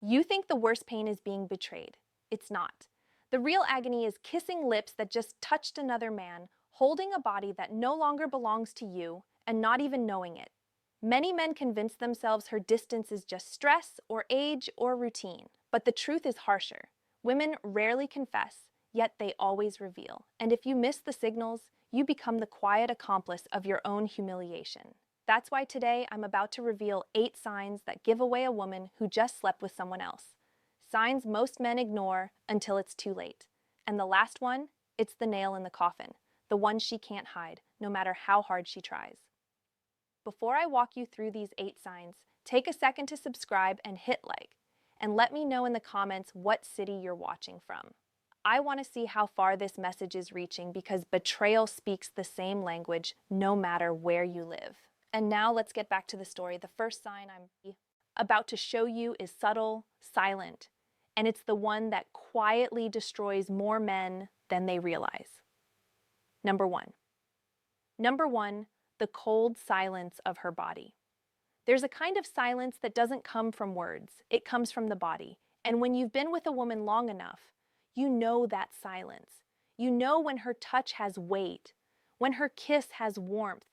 You think the worst pain is being betrayed. It's not. The real agony is kissing lips that just touched another man, holding a body that no longer belongs to you, and not even knowing it. Many men convince themselves her distance is just stress or age or routine, but the truth is harsher. Women rarely confess, yet they always reveal. And if you miss the signals, you become the quiet accomplice of your own humiliation. That's why today I'm about to reveal 8 signs that give away a woman who just slept with someone else. Signs most men ignore until it's too late. And the last one, it's the nail in the coffin, the one she can't hide, no matter how hard she tries. Before I walk you through these 8 signs, take a second to subscribe and hit like, and let me know in the comments what city you're watching from. I want to see how far this message is reaching because betrayal speaks the same language no matter where you live. And now let's get back to the story. The first sign I'm about to show you is subtle, silent, and it's the one that quietly destroys more men than they realize. Number 1. Number 1, the cold silence of her body. There's a kind of silence that doesn't come from words. It comes from the body. And when you've been with a woman long enough, you know that silence. You know when her touch has weight, when her kiss has warmth,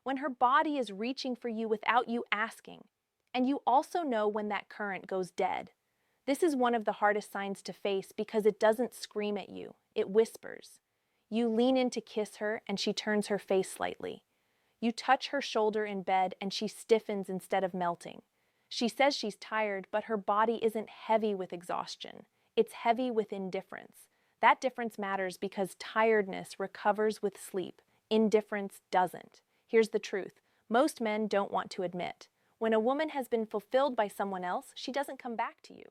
when her body is reaching for you without you asking. And you also know when that current goes dead. This is one of the hardest signs to face because it doesn't scream at you, it whispers. You lean in to kiss her and she turns her face slightly. You touch her shoulder in bed and she stiffens instead of melting. She says she's tired, but her body isn't heavy with exhaustion. It's heavy with indifference. That difference matters because tiredness recovers with sleep. Indifference doesn't. Here's the truth. Most men don't want to admit. When a woman has been fulfilled by someone else, she doesn't come back to you.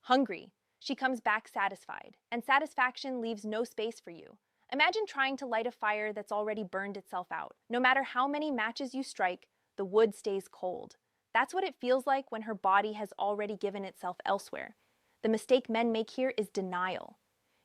Hungry, she comes back satisfied, and satisfaction leaves no space for you. Imagine trying to light a fire that's already burned itself out. No matter how many matches you strike, the wood stays cold. That's what it feels like when her body has already given itself elsewhere. The mistake men make here is denial.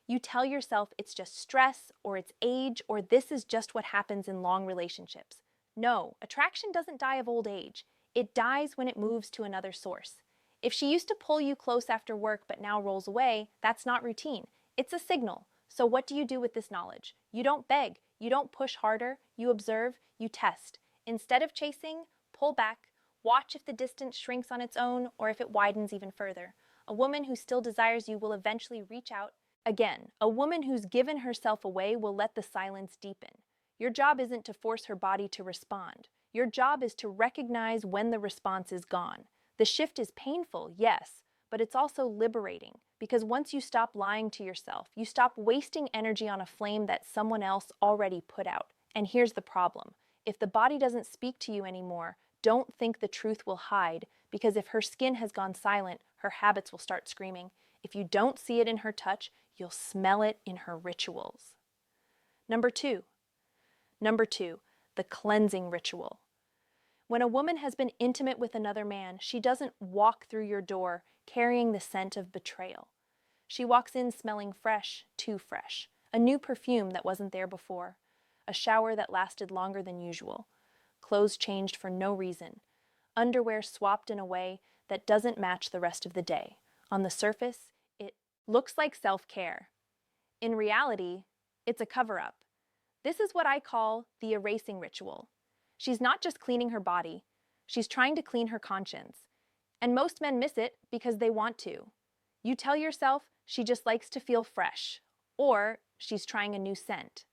You tell yourself it's just stress, or it's age, or this is just what happens in long relationships. No, attraction doesn't die of old age. It dies when it moves to another source. If she used to pull you close after work but now rolls away, that's not routine. It's a signal. So what do you do with this knowledge? You don't beg. You don't push harder. You observe. You test. Instead of chasing, pull back. Watch if the distance shrinks on its own or if it widens even further. A woman who still desires you will eventually reach out. Again, a woman who's given herself away will let the silence deepen. Your job isn't to force her body to respond. Your job is to recognize when the response is gone. The shift is painful, yes, but it's also liberating because once you stop lying to yourself, you stop wasting energy on a flame that someone else already put out. And here's the problem. If the body doesn't speak to you anymore, don't think the truth will hide because if her skin has gone silent, her habits will start screaming. If you don't see it in her touch, you'll smell it in her rituals. Number 2, the cleansing ritual. When a woman has been intimate with another man, she doesn't walk through your door carrying the scent of betrayal. She walks in smelling fresh, too fresh, a new perfume that wasn't there before, a shower that lasted longer than usual, clothes changed for no reason, underwear swapped in a way that doesn't match the rest of the day. On the surface, it looks like self-care. In reality, it's a cover-up. This is what I call the erasing ritual. She's not just cleaning her body, she's trying to clean her conscience. And most men miss it because they want to. You tell yourself she just likes to feel fresh, or she's trying a new scent.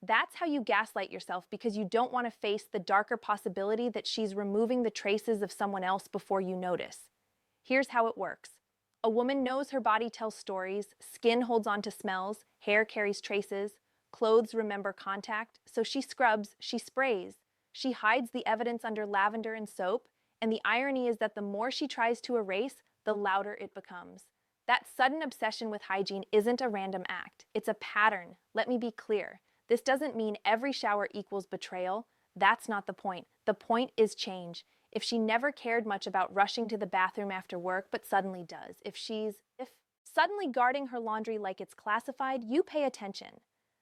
That's how you gaslight yourself because you don't want to face the darker possibility that she's removing the traces of someone else before you notice. Here's how it works. A woman knows her body tells stories, skin holds on to smells, hair carries traces, clothes remember contact, so she scrubs, she sprays. She hides the evidence under lavender and soap, and the irony is that the more she tries to erase, the louder it becomes. That sudden obsession with hygiene isn't a random act. It's a pattern. Let me be clear. This doesn't mean every shower equals betrayal. That's not the point. The point is change. If she never cared much about rushing to the bathroom after work, but suddenly does. If suddenly guarding her laundry like it's classified, you pay attention.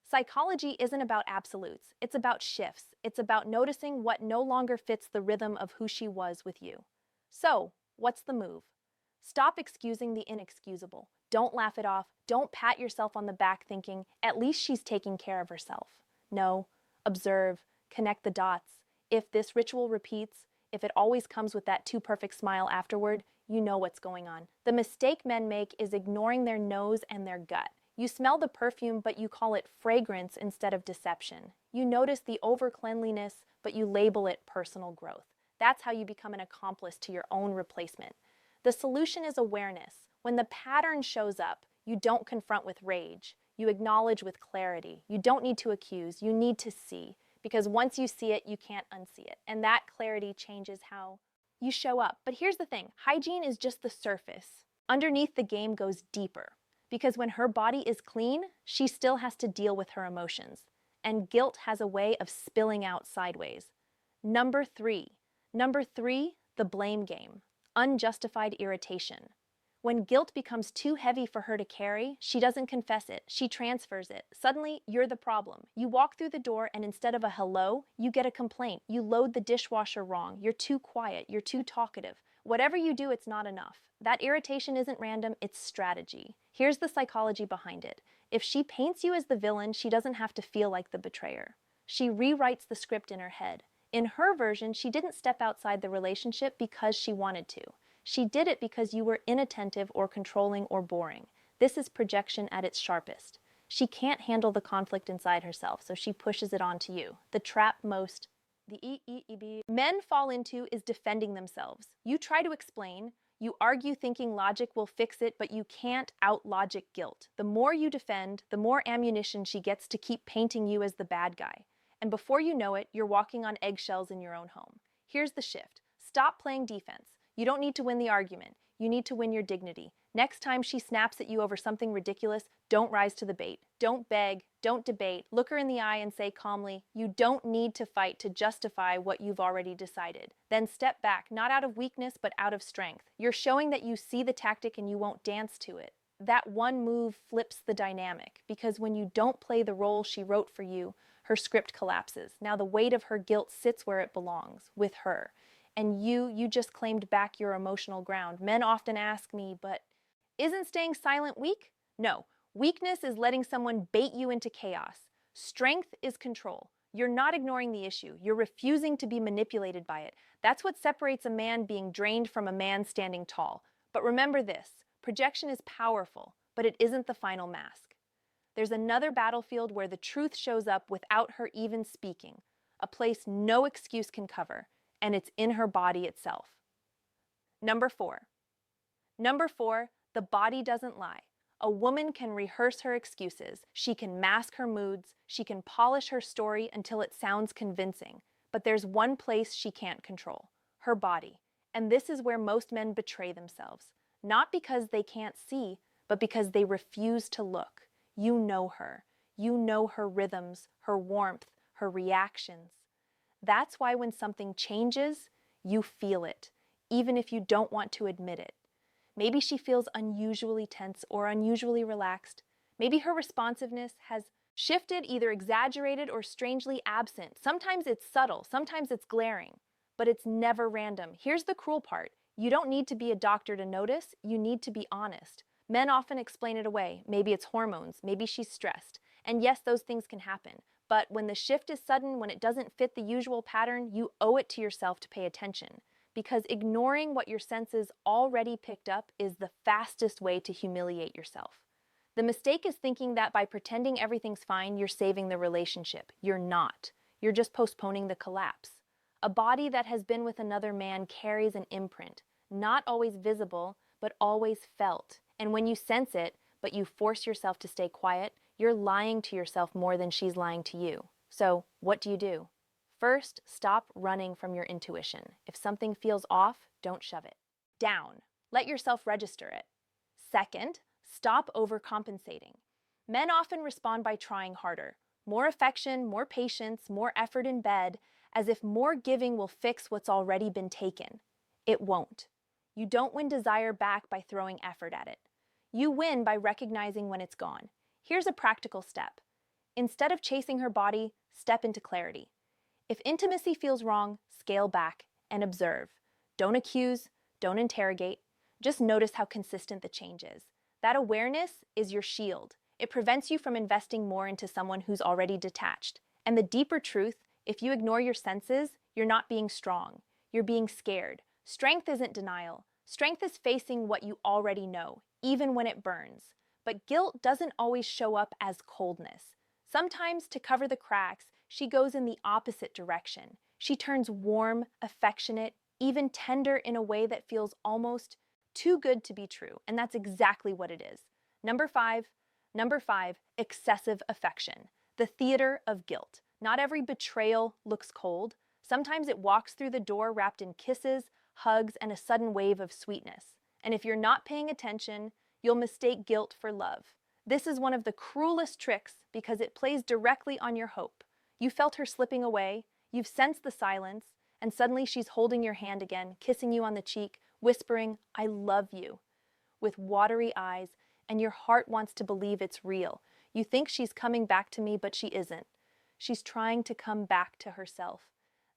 Psychology isn't about absolutes. It's about shifts. It's about noticing what no longer fits the rhythm of who she was with you. So, what's the move? Stop excusing the inexcusable. Don't laugh it off. Don't pat yourself on the back thinking, at least she's taking care of herself. No, observe, connect the dots. If this ritual repeats, if it always comes with that too perfect smile afterward, you know what's going on. The mistake men make is ignoring their nose and their gut. You smell the perfume, but you call it fragrance instead of deception. You notice the over-cleanliness, but you label it personal growth. That's how you become an accomplice to your own replacement. The solution is awareness. When the pattern shows up, you don't confront with rage. You acknowledge with clarity. You don't need to accuse. You need to see. Because once you see it, you can't unsee it. And that clarity changes how you show up. But here's the thing. Hygiene is just the surface. Underneath, the game goes deeper. Because when her body is clean, she still has to deal with her emotions. And guilt has a way of spilling out sideways. Number three, the blame game. Unjustified irritation. When guilt becomes too heavy for her to carry, she doesn't confess it, she transfers it. Suddenly, you're the problem. You walk through the door and instead of a hello, you get a complaint. You load the dishwasher wrong. You're too quiet. You're too talkative. Whatever you do, it's not enough. That irritation isn't random, it's strategy. Here's the psychology behind it. If she paints you as the villain, she doesn't have to feel like the betrayer. She rewrites the script in her head. In her version, she didn't step outside the relationship because she wanted to. She did it because you were inattentive or controlling or boring. This is projection at its sharpest. She can't handle the conflict inside herself, so she pushes it onto you. The trap most men fall into is defending themselves. You try to explain, you argue thinking logic will fix it, but you can't out-logic guilt. The more you defend, the more ammunition she gets to keep painting you as the bad guy. And before you know it, you're walking on eggshells in your own home. Here's the shift. Stop playing defense. You don't need to win the argument. You need to win your dignity. Next time she snaps at you over something ridiculous, don't rise to the bait. Don't beg. Don't debate. Look her in the eye and say calmly, you don't need to fight to justify what you've already decided. Then step back, not out of weakness, but out of strength. You're showing that you see the tactic and you won't dance to it. That one move flips the dynamic, because when you don't play the role she wrote for you, her script collapses. Now the weight of her guilt sits where it belongs, with her. And you just claimed back your emotional ground. Men often ask me, but isn't staying silent weak? No. Weakness is letting someone bait you into chaos. Strength is control. You're not ignoring the issue. You're refusing to be manipulated by it. That's what separates a man being drained from a man standing tall. But remember this, projection is powerful, but it isn't the final mask. There's another battlefield where the truth shows up without her even speaking, a place no excuse can cover, and it's in her body itself. Number four, the body doesn't lie. A woman can rehearse her excuses. She can mask her moods. She can polish her story until it sounds convincing. But there's one place she can't control, her body. And this is where most men betray themselves. Not because they can't see, but because they refuse to look. You know her. You know her rhythms, her warmth, her reactions. That's why when something changes, you feel it, even if you don't want to admit it. Maybe she feels unusually tense or unusually relaxed. Maybe her responsiveness has shifted, either exaggerated or strangely absent. Sometimes it's subtle, sometimes it's glaring, but it's never random. Here's the cruel part. You don't need to be a doctor to notice, you need to be honest. Men often explain it away. Maybe it's hormones, maybe she's stressed. And yes, those things can happen. But when the shift is sudden, when it doesn't fit the usual pattern, you owe it to yourself to pay attention. Because ignoring what your senses already picked up is the fastest way to humiliate yourself. The mistake is thinking that by pretending everything's fine, you're saving the relationship. You're not. You're just postponing the collapse. A body that has been with another man carries an imprint, not always visible, but always felt. And when you sense it, but you force yourself to stay quiet, you're lying to yourself more than she's lying to you. So, what do? First, stop running from your intuition. If something feels off, don't shove it down. Let yourself register it. Second, stop overcompensating. Men often respond by trying harder. More affection, more patience, more effort in bed, as if more giving will fix what's already been taken. It won't. You don't win desire back by throwing effort at it. You win by recognizing when it's gone. Here's a practical step. Instead of chasing her body, step into clarity. If intimacy feels wrong, scale back and observe. Don't accuse, don't interrogate. Just notice how consistent the change is. That awareness is your shield. It prevents you from investing more into someone who's already detached. And the deeper truth, if you ignore your senses, you're not being strong. You're being scared. Strength isn't denial. Strength is facing what you already know, even when it burns. But guilt doesn't always show up as coldness. Sometimes, to cover the cracks, she goes in the opposite direction. She turns warm, affectionate, even tender in a way that feels almost too good to be true. And that's exactly what it is. Number five, excessive affection. The theater of guilt. Not every betrayal looks cold. Sometimes it walks through the door wrapped in kisses, hugs, and a sudden wave of sweetness. And if you're not paying attention, you'll mistake guilt for love. This is one of the cruelest tricks because it plays directly on your hope. You felt her slipping away, you've sensed the silence, and suddenly she's holding your hand again, kissing you on the cheek, whispering, "I love you," with watery eyes, and your heart wants to believe it's real. You think she's coming back to me, but she isn't. She's trying to come back to herself.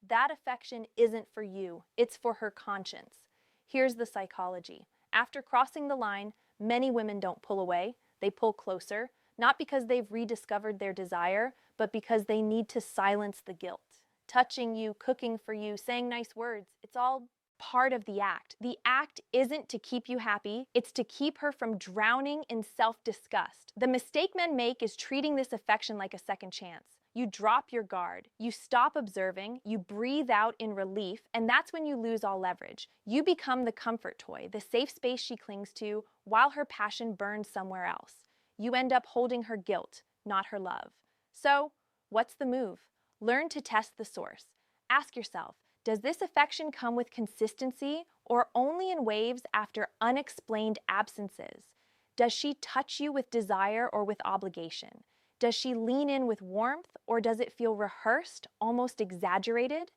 That affection isn't for you, it's for her conscience. Here's the psychology. After crossing the line, many women don't pull away, they pull closer, not because they've rediscovered their desire, but because they need to silence the guilt. Touching you, cooking for you, saying nice words, it's all part of the act. The act isn't to keep you happy, it's to keep her from drowning in self-disgust. The mistake men make is treating this affection like a second chance. You drop your guard, you stop observing, you breathe out in relief, and that's when you lose all leverage. You become the comfort toy, the safe space she clings to, while her passion burns somewhere else. You end up holding her guilt, not her love. So, what's the move? Learn to test the source. Ask yourself, does this affection come with consistency or only in waves after unexplained absences? Does she touch you with desire or with obligation? Does she lean in with warmth or does it feel rehearsed, almost exaggerated?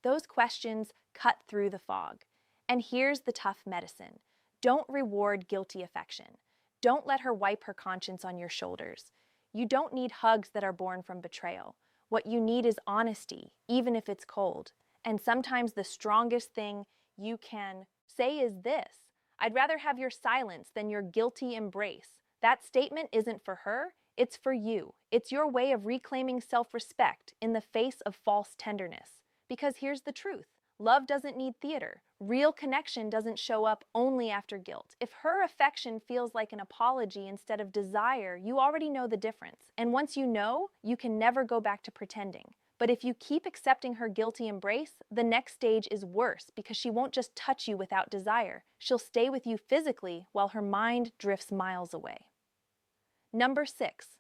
Those questions cut through the fog. And here's the tough medicine. Don't reward guilty affection. Don't let her wipe her conscience on your shoulders. You don't need hugs that are born from betrayal. What you need is honesty, even if it's cold. And sometimes the strongest thing you can say is this: "I'd rather have your silence than your guilty embrace." That statement isn't for her, it's for you. It's your way of reclaiming self-respect in the face of false tenderness. Because here's the truth. Love doesn't need theater. Real connection doesn't show up only after guilt. If her affection feels like an apology instead of desire, you already know the difference. And once you know, you can never go back to pretending. But if you keep accepting her guilty embrace, the next stage is worse because she won't just touch you without desire. She'll stay with you physically while her mind drifts miles away. Number six,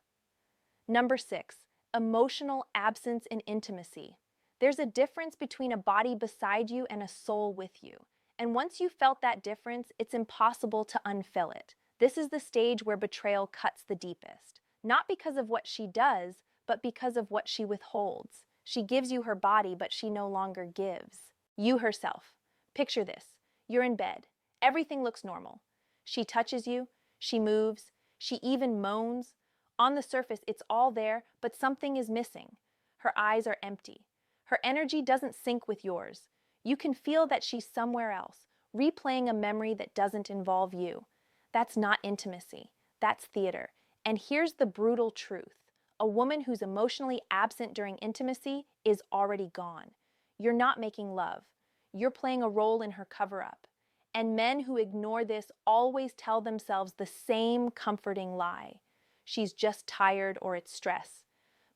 emotional absence in intimacy. There's a difference between a body beside you and a soul with you. And once you've felt that difference, it's impossible to unfill it. This is the stage where betrayal cuts the deepest. Not because of what she does, but because of what she withholds. She gives you her body, but she no longer gives you herself. Picture this. You're in bed. Everything looks normal. She touches you. She moves. She even moans. On the surface, it's all there, but something is missing. Her eyes are empty. Her energy doesn't sync with yours. You can feel that she's somewhere else, replaying a memory that doesn't involve you. That's not intimacy. That's theater. And here's the brutal truth. A woman who's emotionally absent during intimacy is already gone. You're not making love. You're playing a role in her cover-up. And men who ignore this always tell themselves the same comforting lie. She's just tired or it's stress.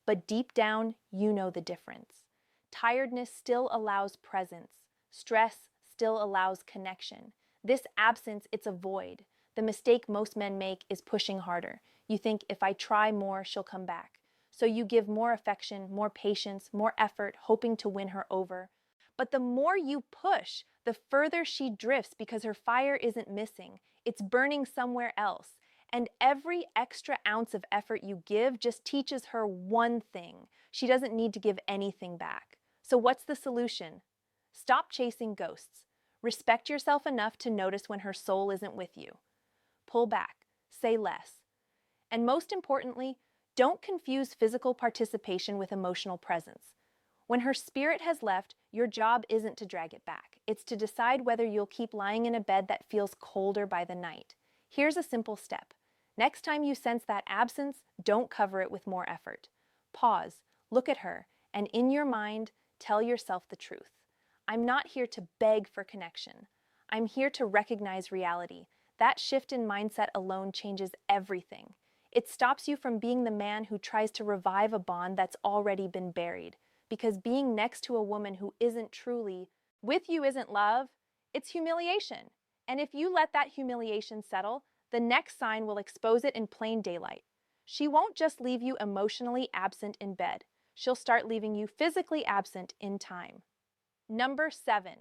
But deep down, you know the difference. Tiredness still allows presence. Stress still allows connection. This absence, it's a void. The mistake most men make is pushing harder. You think, if I try more, she'll come back. So you give more affection, more patience, more effort, hoping to win her over. But the more you push, the further she drifts because her fire isn't missing. It's burning somewhere else. And every extra ounce of effort you give just teaches her one thing. She doesn't need to give anything back. So what's the solution? Stop chasing ghosts. Respect yourself enough to notice when her soul isn't with you. Pull back. Say less. And most importantly, don't confuse physical participation with emotional presence. When her spirit has left, your job isn't to drag it back. It's to decide whether you'll keep lying in a bed that feels colder by the night. Here's a simple step. Next time you sense that absence, don't cover it with more effort. Pause, look at her, and in your mind, tell yourself the truth. I'm not here to beg for connection. I'm here to recognize reality. That shift in mindset alone changes everything. It stops you from being the man who tries to revive a bond that's already been buried. Because being next to a woman who isn't truly with you isn't love, it's humiliation. And if you let that humiliation settle, the next sign will expose it in plain daylight. She won't just leave you emotionally absent in bed. She'll start leaving you physically absent in time. Number 7.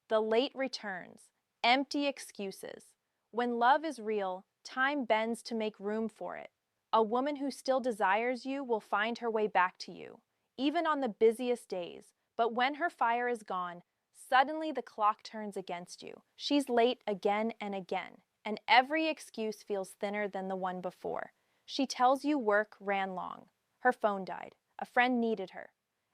The late returns. Empty excuses. When love is real, time bends to make room for it. A woman who still desires you will find her way back to you, even on the busiest days. But when her fire is gone, suddenly the clock turns against you. She's late again and again, and every excuse feels thinner than the one before. She tells you work ran long, her phone died, a friend needed her.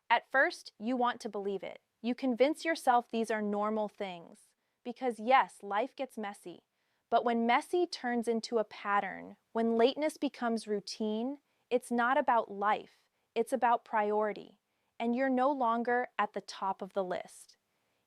At first, you want to believe it. You convince yourself these are normal things. Because yes, life gets messy. But when messy turns into a pattern, when lateness becomes routine, it's not about life, it's about priority. And you're no longer at the top of the list.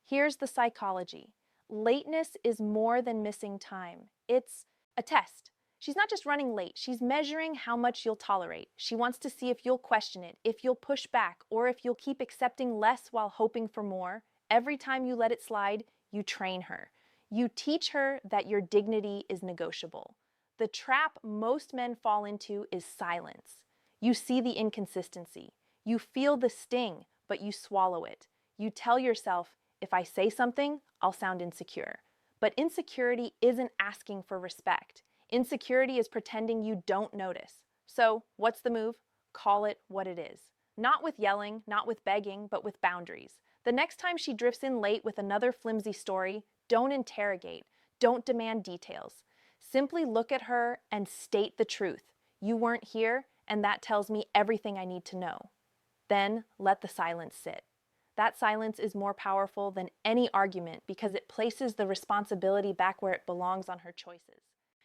Here's the psychology. Lateness is more than missing time. It's a test. She's not just running late, she's measuring how much you'll tolerate. She wants to see if you'll question it, if you'll push back, or if you'll keep accepting less while hoping for more. Every time you let it slide, you train her. You teach her that your dignity is negotiable. The trap most men fall into is silence. You see the inconsistency. You feel the sting, but you swallow it. You tell yourself, if I say something, I'll sound insecure. But insecurity isn't asking for respect. Insecurity is pretending you don't notice. So, what's the move? Call it what it is. Not with yelling, not with begging, but with boundaries. The next time she drifts in late with another flimsy story, don't interrogate, don't demand details. Simply look at her and state the truth. You weren't here, and that tells me everything I need to know. Then let the silence sit. That silence is more powerful than any argument because it places the responsibility back where it belongs on her choices.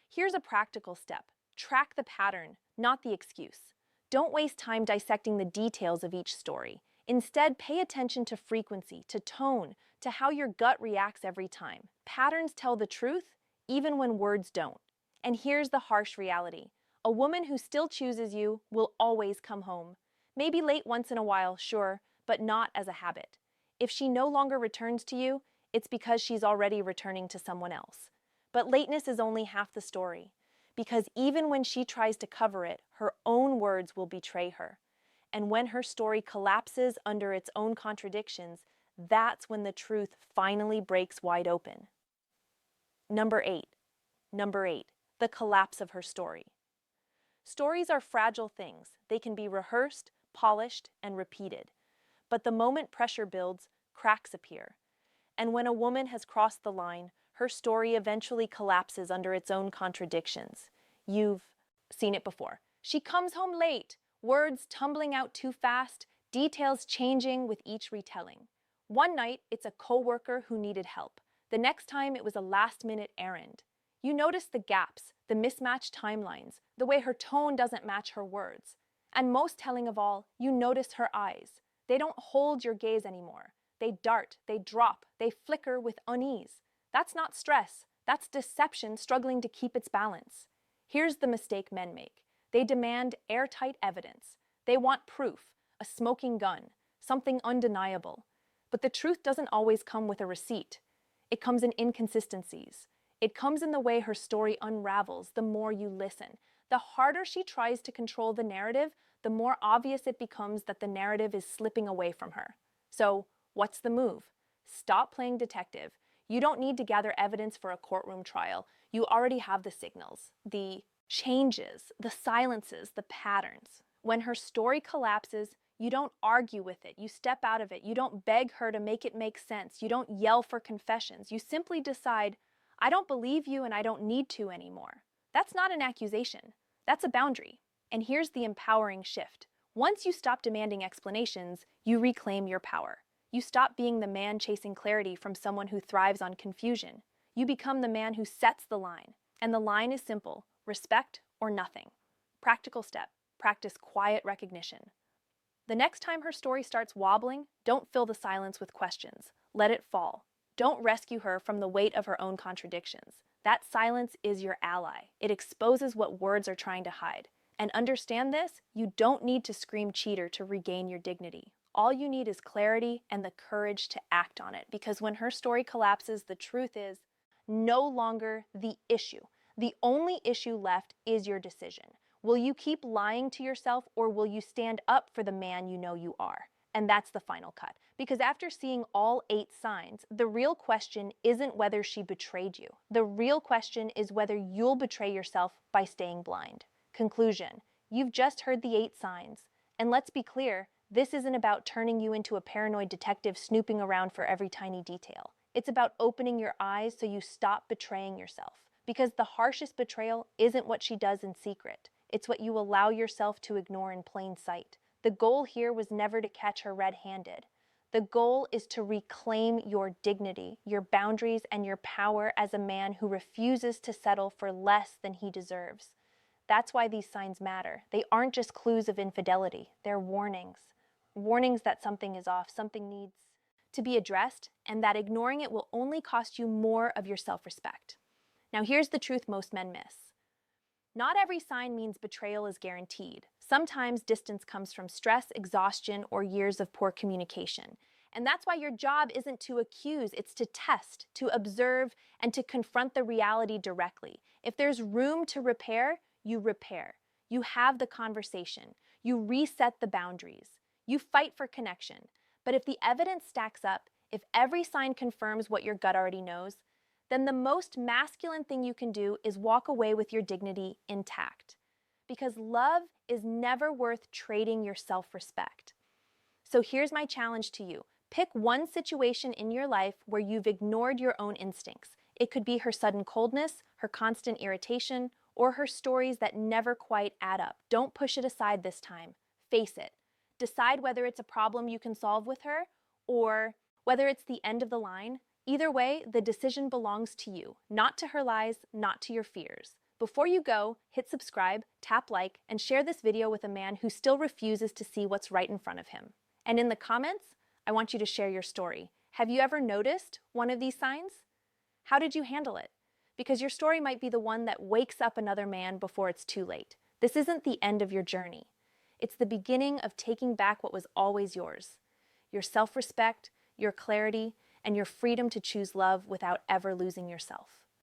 Here's a practical step. Track the pattern, not the excuse. Don't waste time dissecting the details of each story. Instead, pay attention to frequency, to tone, to how your gut reacts every time. Patterns tell the truth, even when words don't. And here's the harsh reality. A woman who still chooses you will always come home. Maybe late once in a while, sure, but not as a habit. If she no longer returns to you, it's because she's already returning to someone else. But lateness is only half the story, because even when she tries to cover it, her own words will betray her. And when her story collapses under its own contradictions, that's when the truth finally breaks wide open. Number 8, the collapse of her story. Stories are fragile things. They can be rehearsed, polished, and repeated. But the moment pressure builds, cracks appear. And when a woman has crossed the line, her story eventually collapses under its own contradictions. You've seen it before. She comes home late, words tumbling out too fast, details changing with each retelling. One night, it's a coworker who needed help. The next time, it was a last-minute errand. You notice the gaps, the mismatched timelines, the way her tone doesn't match her words. And most telling of all, you notice her eyes. They don't hold your gaze anymore. They dart, they drop, they flicker with unease. That's not stress. That's deception struggling to keep its balance. Here's the mistake men make. They demand airtight evidence. They want proof, a smoking gun, something undeniable. But the truth doesn't always come with a receipt. It comes in inconsistencies. It comes in the way her story unravels the more you listen. The harder she tries to control the narrative, the more obvious it becomes that the narrative is slipping away from her. So, what's the move? Stop playing detective. You don't need to gather evidence for a courtroom trial. You already have the signals, the changes, the silences, the patterns. When her story collapses, you don't argue with it. You step out of it. You don't beg her to make it make sense. You don't yell for confessions. You simply decide, I don't believe you and I don't need to anymore. That's not an accusation. That's a boundary. And here's the empowering shift. Once you stop demanding explanations, you reclaim your power. You stop being the man chasing clarity from someone who thrives on confusion. You become the man who sets the line. And the line is simple: respect or nothing. Practical step: practice quiet recognition. The next time her story starts wobbling, don't fill the silence with questions. Let it fall. Don't rescue her from the weight of her own contradictions. That silence is your ally. It exposes what words are trying to hide. And understand this: you don't need to scream cheater to regain your dignity. All you need is clarity and the courage to act on it, because when her story collapses, the truth is no longer the issue. The only issue left is your decision. Will you keep lying to yourself, or will you stand up for the man you know you are? And that's the final cut. Because after seeing all 8 signs, the real question isn't whether she betrayed you. The real question is whether you'll betray yourself by staying blind. Conclusion: you've just heard the 8 signs. And let's be clear, this isn't about turning you into a paranoid detective snooping around for every tiny detail. It's about opening your eyes so you stop betraying yourself. Because the harshest betrayal isn't what she does in secret. It's what you allow yourself to ignore in plain sight. The goal here was never to catch her red-handed. The goal is to reclaim your dignity, your boundaries, and your power as a man who refuses to settle for less than he deserves. That's why these signs matter. They aren't just clues of infidelity. They're warnings. Warnings that something is off, something needs to be addressed, and that ignoring it will only cost you more of your self-respect. Now here's the truth most men miss. Not every sign means betrayal is guaranteed. Sometimes distance comes from stress, exhaustion, or years of poor communication. And that's why your job isn't to accuse, it's to test, to observe, and to confront the reality directly. If there's room to repair, you repair. You have the conversation. You reset the boundaries. You fight for connection. But if the evidence stacks up, if every sign confirms what your gut already knows, then the most masculine thing you can do is walk away with your dignity intact. Because love is never worth trading your self-respect. So here's my challenge to you. Pick one situation in your life where you've ignored your own instincts. It could be her sudden coldness, her constant irritation, or her stories that never quite add up. Don't push it aside this time. Face it. Decide whether it's a problem you can solve with her, or whether it's the end of the line. Either way, the decision belongs to you, not to her lies, not to your fears. Before you go, hit subscribe, tap like, and share this video with a man who still refuses to see what's right in front of him. And in the comments, I want you to share your story. Have you ever noticed one of these signs? How did you handle it? Because your story might be the one that wakes up another man before it's too late. This isn't the end of your journey. It's the beginning of taking back what was always yours: your self-respect, your clarity, and your freedom to choose love without ever losing yourself.